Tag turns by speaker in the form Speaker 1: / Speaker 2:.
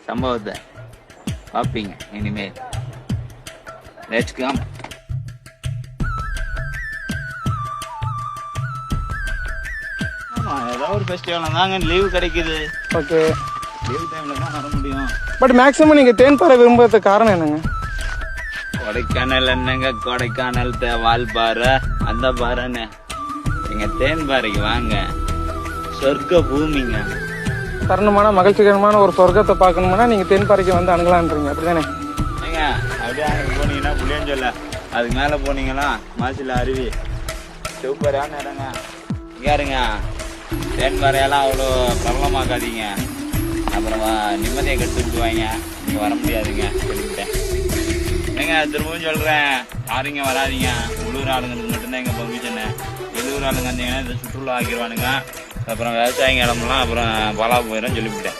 Speaker 1: சம்பவத்தை பார்ப்பீங்க இனிமேல். Let's come. ஆமாம், ஏதாவது ஒரு ஃபெஸ்டிவல் தாங்க லீவு கிடைக்குது.
Speaker 2: ஓகே,
Speaker 1: லீவ் டைமில் தான் வர முடியும்.
Speaker 2: பட் மேக்ஸிமம் நீங்கள் தேன்பாறை விரும்புறதுக்கு காரணம் என்னங்க?
Speaker 1: கொடைக்கானல் என்னங்க, கொடைக்கானல் வால்பாறை அந்த பாறைன்னு. நீங்க தேன்பாறைக்கு வாங்க, சொர்க்க பூமிங்க.
Speaker 2: தருணமான மகிழ்ச்சிகரமான ஒரு சொர்க்கத்தை பார்க்கணும்னா நீங்கள் தேன்பாறைக்கு வந்து அணுகலான்றீங்க, அப்படிதானே?
Speaker 1: ஏங்க அப்படியே அங்கே போனீங்கன்னா புளியஞ்சொல்ல, அதுக்கு மேலே போனீங்கன்னா மாசில அருவி, சூப்பரான இடங்க. யாருங்க தேன்பாறையெல்லாம் அவ்வளோ பிரபலமாக்காதீங்க, அப்புறம் நிம்மதியை கெடுத்து விட்டுவாங்க. நீங்கள் வர முடியாதுங்க சொல்லிவிட்டேன். ஏங்க திரும்பவும் சொல்கிறேன், யாருங்க வராதிங்க. உள்ளூர் ஆளுங்களுக்கு மட்டும்தான் எங்கள் பர்மிஷனு. வெளியூர் ஆளுங்க வந்தீங்கன்னா இந்த சுற்றுலா ஆக்கிடுவானுங்க. அப்புறம் விவசாயிங்க இடமெல்லாம் அப்புறம் பலா போயிடும் சொல்லிவிட்டேன்.